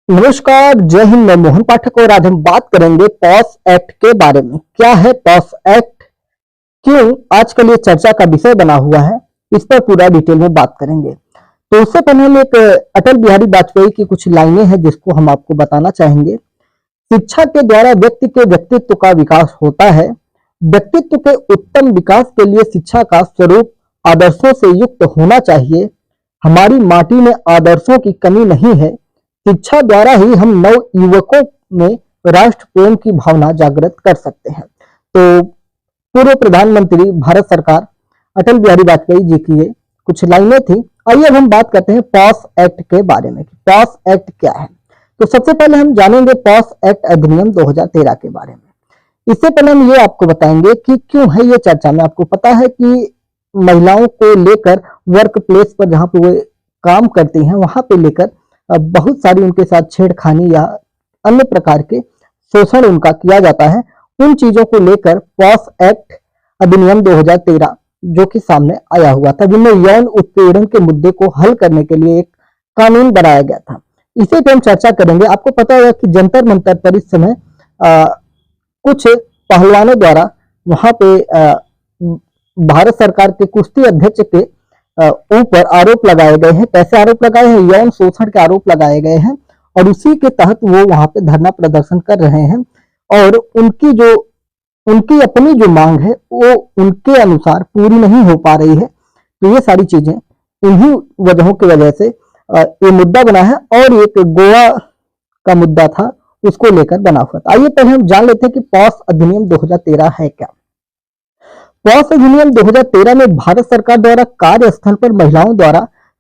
नमस्कार, जय हिंद। मैं मोहन पाठक और आज हम बात करेंगे पॉस एक्ट के बारे में। क्या है पॉस एक्ट, क्यों आजकल ये चर्चा का विषय बना हुआ है, इस पर पूरा डिटेल में बात करेंगे। तो उससे पहले हम एक अटल बिहारी वाजपेयी की कुछ लाइनें हैं जिसको हम आपको बताना चाहेंगे। शिक्षा के द्वारा व्यक्ति के व्यक्तित्व का विकास होता है। व्यक्तित्व के उत्तम विकास के लिए शिक्षा का स्वरूप आदर्शों से युक्त होना चाहिए। हमारी माटी में आदर्शों की कमी नहीं है। शिक्षा द्वारा ही हम नव युवकों में राष्ट्र प्रेम की भावना जागृत कर सकते हैं। तो पूर्व प्रधानमंत्री भारत सरकार अटल बिहारी वाजपेयी जी की ये कुछ लाइनें थी। आइए अब हम बात करते हैं पॉस एक्ट के बारे में। पॉस एक्ट क्या है, तो सबसे पहले हम जानेंगे पॉस एक्ट अधिनियम 2013 के बारे में। इससे पहले हम ये आपको बताएंगे कि क्यों है ये चर्चा में। आपको पता है कि महिलाओं को लेकर वर्क प्लेस पर जहाँ पे वो काम करती हैं वहां पे लेकर बहुत सारी उनके साथ छेड़खानी या अन्य प्रकार के शोषण उनका किया जाता है। उन चीजों को लेकर पॉस एक्ट अधिनियम 2013 जो कि सामने आया हुआ था, जिनमें यौन उत्पीड़न के मुद्दे को हल करने के लिए एक कानून बनाया गया था। इसी पे हम चर्चा करेंगे। आपको पता होगा कि जंतर मंतर पर इस समय कुछ पहलवानों द्वारा वहां पे भारत सरकार के कुश्ती अध्यक्ष के ऊपर आरोप लगाए गए हैं। कैसे आरोप लगाए हैं? यौन शोषण के आरोप लगाए गए हैं और उसी के तहत वो वहां पे धरना प्रदर्शन कर रहे हैं और उनकी अपनी जो मांग है वो उनके अनुसार पूरी नहीं हो पा रही है। तो ये सारी चीजें इन्हीं वजहों की वजह से ये मुद्दा बना है और एक गोवा का मुद्दा था, उसको लेकर बना हुआ था। आइए पहले हम जान लेते हैं कि पॉस अधिनियम 2013 है क्या। पॉस अधिनियम 2013 में भारत सरकार द्वारा कार्यस्थल पर महिलाओं द्वारा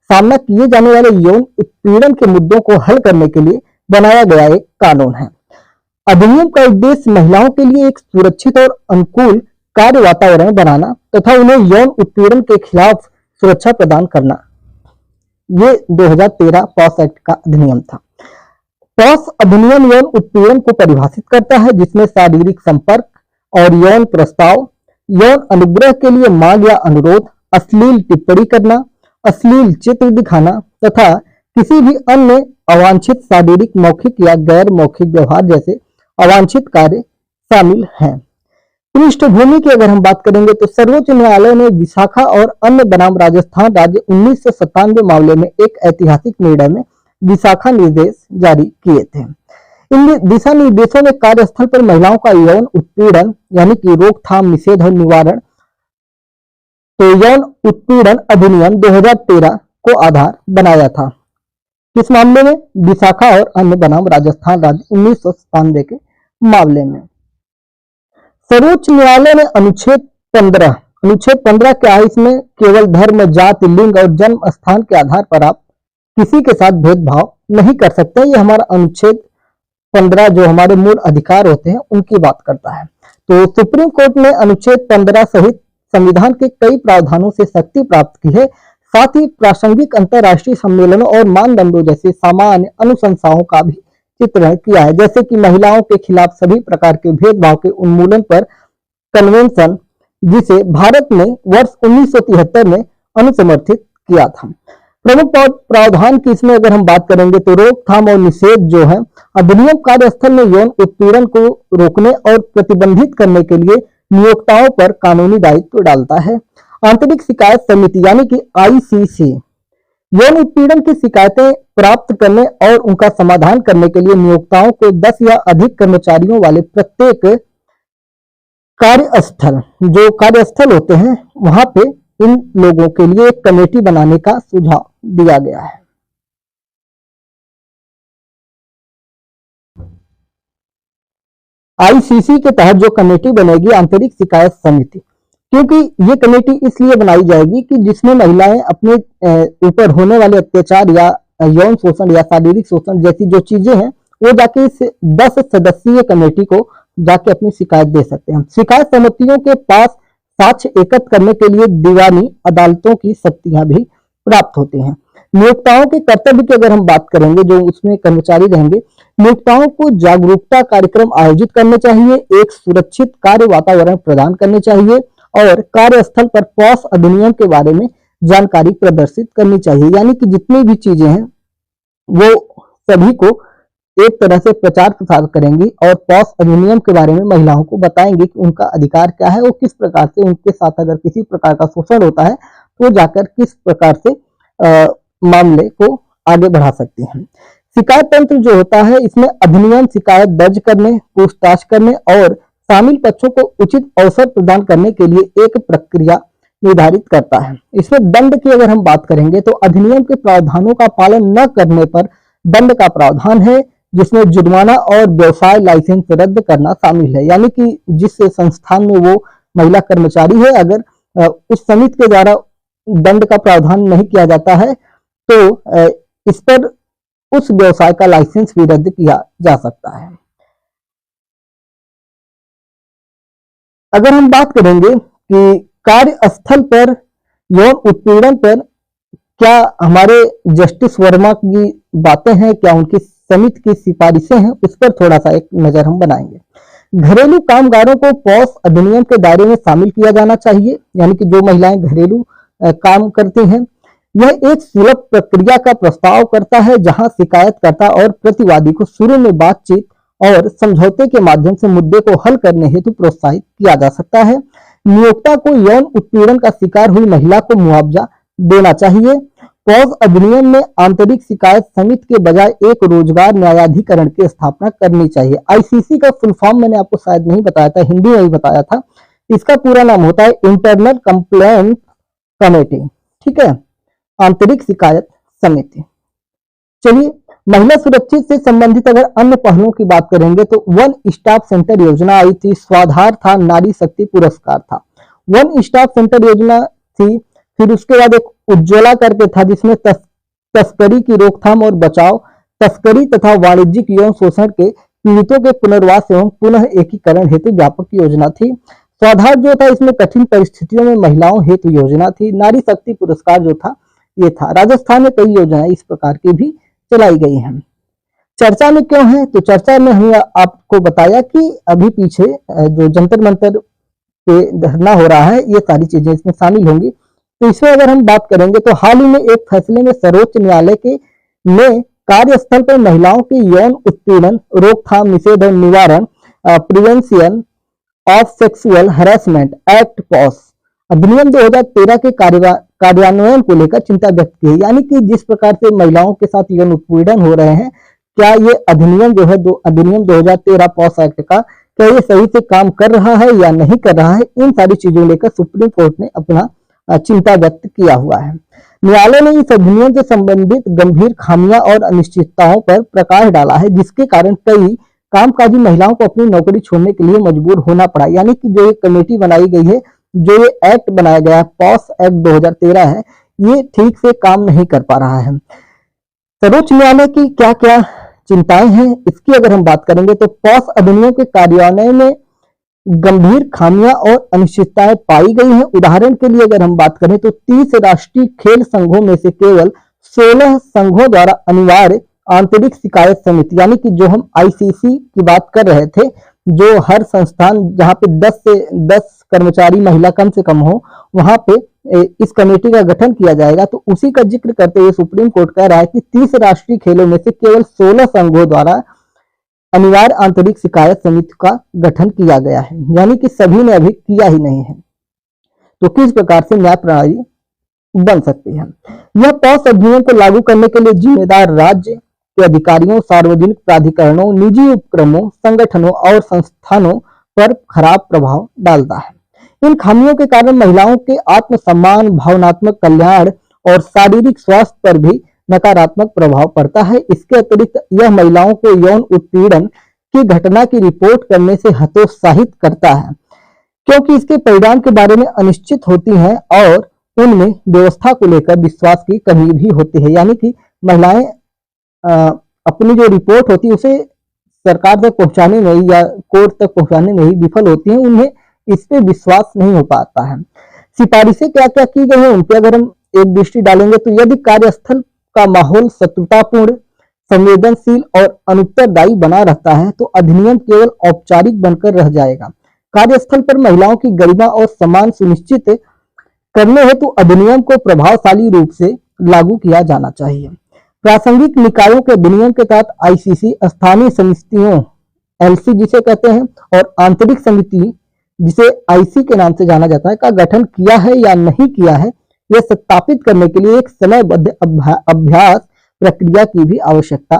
सामना किए जाने वाले यौन उत्पीड़न के मुद्दों को हल करने के लिए बनाया गया एक कानून है। अधिनियम का उद्देश्य महिलाओं के लिए एक सुरक्षित और अनुकूल कार्य वातावरण बनाना तथा उन्हें यौन उत्पीड़न के खिलाफ सुरक्षा प्रदान करना। ये 2013 पॉस एक्ट का अधिनियम था। पॉस अधिनियम यौन उत्पीड़न को परिभाषित करता है, जिसमें शारीरिक संपर्क और यौन प्रस्ताव, यौन अनुग्रह के लिए मांग या अनुरोध, अश्लील टिप्पणी करना, अश्लील चित्र दिखाना तथा किसी भी अन्य अवांछित शारीरिक, मौखिक या गैर मौखिक व्यवहार जैसे अवांछित कार्य शामिल हैं। पृष्ठभूमि की अगर हम बात करेंगे तो सर्वोच्च न्यायालय ने विशाखा और अन्य बनाम राजस्थान राज्य 1997 मामले में एक ऐतिहासिक निर्णय में विशाखा निर्देश जारी किए थे। इन दिशा निर्देशों में कार्यस्थल पर महिलाओं का यौन उत्पीड़न यानी कि रोकथाम, निषेध और निवारण, तो यौन उत्पीड़न अधिनियम 2013 को आधार बनाया था। किस मामले में? विशाखा और अन्य बनाम राजस्थान राज्य 1997 के मामले में। सर्वोच्च न्यायालय ने अनुच्छेद 15 क्या है, इसमें केवल धर्म, जाति, लिंग और जन्म स्थान के आधार पर आप किसी के साथ भेदभाव नहीं कर सकते। ये हमारा अनुच्छेद 15 जो हमारे मूल अधिकार होते हैं उनकी बात करता है। तो सुप्रीम कोर्ट ने अनुच्छेद 15 सहित संविधान के कई प्रावधानों से शक्ति प्राप्त की है। साथ ही प्रासंगिक अंतर्राष्ट्रीय सम्मेलनों और मानदंडों जैसे सामान्य अनुशंसाओं का भी चित्रण किया है, जैसे कि महिलाओं के खिलाफ सभी प्रकार के भेदभाव के उन्मूलन पर कन्वेंशन, जिसे भारत ने वर्ष 1973 में अनुसमर्थित किया था। प्रमुख प्रावधान की इसमें अगर हम बात करेंगे तो रोकथाम और निषेध जो है, अधिनियम कार्यस्थल में यौन उत्पीड़न को रोकने और प्रतिबंधित करने के लिए नियोक्ताओं पर कानूनी दायित्व डालता है। आंतरिक शिकायत समिति यानी कि आईसीसी यौन उत्पीड़न की शिकायतें प्राप्त करने और उनका समाधान करने के लिए नियोक्ताओं को 10 या अधिक कर्मचारियों वाले प्रत्येक कार्यस्थल होते हैं वहां पे इन लोगों के लिए एक कमेटी बनाने का सुझाव दिया गया है। आईसीसी के तहत जो कमेटी बनेगी, आंतरिक शिकायत समिति, क्योंकि ये कमेटी इसलिए बनाई जाएगी कि जिसमें महिलाएं अपने ऊपर होने वाले अत्याचार या यौन शोषण या शारीरिक शोषण जैसी जो चीजें हैं वो जाके इस 10 सदस्यीय कमेटी को जाके अपनी शिकायत दे सकते हैं। शिकायत समितियों के पास साक्ष्य एकत्र करने के लिए दीवानी अदालतों की शक्तियां भी प्राप्त होती हैं। नियोक्ताओं के कर्तव्य की अगर हम बात करेंगे, जो उसमें कर्मचारी रहेंगे, नियोक्ताओं को जागरूकता कार्यक्रम आयोजित करने चाहिए, एक सुरक्षित कार्य वातावरण प्रदान करने चाहिए और कार्यस्थल पर पॉस अधिनियम के बारे में जानकारी प्रदर्शित करनी चाहिए। यानी कि जितनी भी चीजें हैं वो सभी को एक तरह से प्रचार प्रसार करेंगी और पॉस अधिनियम के बारे में महिलाओं को बताएंगी कि उनका अधिकार क्या है और किस प्रकार से उनके साथ अगर किसी प्रकार का शोषण होता है तो जाकर किस प्रकार से मामले को आगे बढ़ा सकती हैं। शिकायत तंत्र जो होता है इसमें अधिनियम शिकायत दर्ज करने, पूछताछ करने और शामिल पक्षों को उचित अवसर प्रदान करने के लिए एक प्रक्रिया निर्धारित करता है। इसमें दंड की अगर हम बात करेंगे तो अधिनियम के प्रावधानों का पालन न करने पर दंड का प्रावधान है, जिसमें जुर्माना और व्यवसाय लाइसेंस रद्द करना शामिल है। यानी कि जिस संस्थान में वो महिला कर्मचारी है, अगर उस समिति के द्वारा दंड का प्रावधान नहीं किया जाता है तो इस पर उस व्यवसाय का लाइसेंस भी रद्द किया जा सकता है। अगर हम बात करेंगे कि कार्यस्थल पर यौन उत्पीड़न पर क्या हमारे जस्टिस वर्मा की बातें हैं, क्या उनकी समिति की सिफारिशें हैं, उस पर थोड़ा सा एक नजर हम बनाएंगे। घरेलू कामगारों को पॉस अधिनियम के दायरे में शामिल किया जाना चाहिए। यानी कि जो महिलाएं घरेलू काम करती हैं, यह एक सुलभ प्रक्रिया का प्रस्ताव करता है जहां शिकायतकर्ता और प्रतिवादी को शुरू में बातचीत और समझौते के माध्यम से मुद्दे को हल करने हेतु प्रोत्साहित किया जा सकता है। नियोक्ता को यौन उत्पीड़न का शिकार हुई महिला को मुआवजा देना चाहिए। पॉस अधिनियम में आंतरिक शिकायत समिति के बजाय एक रोजगार न्यायाधिकरण की स्थापना करनी चाहिए। आईसीसी का फुल फॉर्म मैंने आपको शायद नहीं बताया था, हिंदी में ही बताया था। इसका पूरा नाम होता है इंटरनल कंप्लेंट कमेटी, ठीक है, आंतरिक शिकायत समिति। चलिए, महिला सुरक्षा से संबंधित अगर अन्य पहलुओं की बात करेंगे तो वन स्टॉप सेंटर योजना आई थी, स्वाधार था, नारी शक्ति पुरस्कार था। वन स्टॉप सेंटर योजना थी, फिर उसके बाद एक उज्ज्वला करके था जिसमें तस्करी की रोकथाम और बचाव, तस्करी तथा वाणिज्यिक यौन शोषण के पीड़ितों के पुनर्वास एवं पुनः एकीकरण हेतु व्यापक योजना थी। स्वाधार जो था इसमें कठिन परिस्थितियों में महिलाओं हेतु योजना थी। नारी शक्ति पुरस्कार जो था ये था। राजस्थान में कई योजनाएं इस प्रकार की भी चलाई गई हैं। चर्चा में क्यों है, तो चर्चा में हमने आपको बताया कि अभी पीछे जो जंतर मंतर पे धरना हो रहा है, ये सारी चीजें इसमें शामिल होंगी। तो इसमें अगर हम बात करेंगे तो हाल ही में एक फैसले में सर्वोच्च न्यायालय के ने कार्यस्थल पर महिलाओं के यौन उत्पीड़न रोकथाम, निषेध और निवारण prevention of sexual harassment act POSH अधिनियम 2013 के कार्यान्वयन को लेकर चिंता व्यक्त की है। यानी कि जिस प्रकार से महिलाओं के साथ यौन उत्पीड़न हो रहे हैं, क्या ये अधिनियम जो है अधिनियम 2013 पॉस एक्ट का क्या ये सही से काम कर रहा है या नहीं कर रहा है, इन सारी चीजों लेकर सुप्रीम कोर्ट ने अपना चिंता व्यक्त किया हुआ है। न्यायालय ने इस अधिनियम से संबंधित गंभीर खामियां और अनिश्चितताओं पर प्रकाश डाला है, जिसके कारण कई कामकाजी महिलाओं को अपनी नौकरी छोड़ने के लिए मजबूर होना पड़ा। यानी कि जो ये कमेटी बनाई गई है, जो ये एक्ट बनाया गया है, पॉस एक्ट 2013 है, ये ठीक से काम नहीं कर पा रहा है। सर्वोच्च न्यायालय की क्या क्या चिंताएं हैं, इसकी अगर हम बात करेंगे तो पॉस अधिनियम के कार्यान्वयन में गंभीर खामियां और अनिश्चितताएं पाई गई हैं। उदाहरण के लिए अगर हम बात करें तो 30 राष्ट्रीय खेल संघों में से केवल 16 संघों द्वारा अनिवार्य आंतरिक शिकायत समिति, यानी कि जो हम आईसीसी की बात कर रहे थे, जो हर संस्थान जहां पे 10 से 10 कर्मचारी महिला कम से कम हो, वहां पे इस कमेटी का गठन किया जाएगा। तो उसी का जिक्र करते हुए सुप्रीम कोर्ट कह रहा है कि 30 राष्ट्रीय खेलों में से केवल 16 संघों द्वारा अनिवार्य आंतरिक शिकायत समिति का गठन किया गया है, यानी कि सभी ने अभी किया ही नहीं है। तो किस प्रकार से न्याय प्रणाली बन सकती है? यह पॉस अधिनियम को लागू करने के लिए जिम्मेदार राज्य के अधिकारियों, सार्वजनिक प्राधिकरणों, निजी उपक्रमों, संगठनों और संस्थानों पर खराब प्रभाव डालता है। इन खामियों के कारण महिलाओं के आत्मसम्मान, भावनात्मक कल्याण और शारीरिक स्वास्थ्य पर भी नकारात्मक प्रभाव पड़ता है। इसके अतिरिक्त यह महिलाओं को यौन उत्पीड़न की घटना की रिपोर्ट करने से हतोत्साहित करता है, क्योंकि इसके परिणाम के बारे में अनिश्चित होती हैं और उनमें व्यवस्था को लेकर विश्वास की कमी भी होती है। यानी कि महिलाएं अपनी जो रिपोर्ट होती है उसे सरकार तक पहुंचाने में या कोर्ट तक पहुंचाने में ही विफल होती हैं, उन्हें इस पे विश्वास नहीं हो पाता है। सिफारिशें क्या क्या की गई हैं उन पे अगर हम एक दृष्टि डालेंगे तो यदि कार्यस्थल का माहौल शत्रुतापूर्ण, संवेदनशील और अनुत्तरदायी बना रहता है तो अधिनियम केवल औपचारिक बनकर रह जाएगा। कार्यस्थल पर महिलाओं की गरिमा और सम्मान सुनिश्चित करने हेतु अधिनियम को प्रभावशाली रूप से लागू किया जाना चाहिए। प्रासंगिक निकायों के अधिनियम के तहत आईसीसी स्थानीय समितियों एलसी जिसे कहते हैं और आंतरिक समिति जिसे आईसी के नाम से जाना जाता है का गठन किया है या नहीं किया है, यह सत्यापित करने के लिए एक समयबद्ध अभ्यास प्रक्रिया की भी आवश्यकता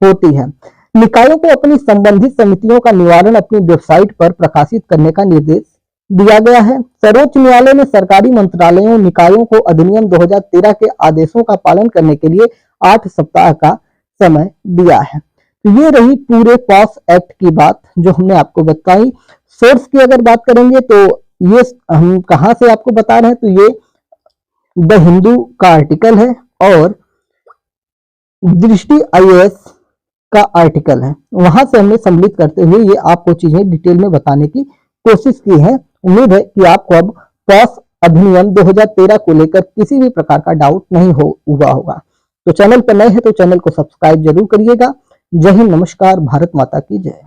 होती है। निकायों को अपनी संबंधित समितियों का निवारण अपनी वेबसाइट पर प्रकाशित करने का निर्देश दिया गया है। सर्वोच्च न्यायालय ने सरकारी मंत्रालयों निकायों को अधिनियम 2013 के आदेशों का पालन करने के लिए 8 सप्ताह का समय दिया है। तो ये रही पूरे पॉस एक्ट की बात जो हमने आपको बताई। सोर्स की अगर बात करेंगे तो ये हम कहां से आपको बता रहे हैं, तो ये द हिंदू का आर्टिकल है और दृष्टि आईएएस का आर्टिकल है, वहां से हमने सम्मिलित करते हुए ये आपको चीजें डिटेल में बताने की कोशिश की है। उम्मीद है कि आपको अब पॉस अधिनियम 2013 को लेकर किसी भी प्रकार का डाउट नहीं हुआ होगा। तो चैनल पर नए हैं तो चैनल को सब्सक्राइब जरूर करिएगा। जय हिंद, नमस्कार, भारत माता की जय।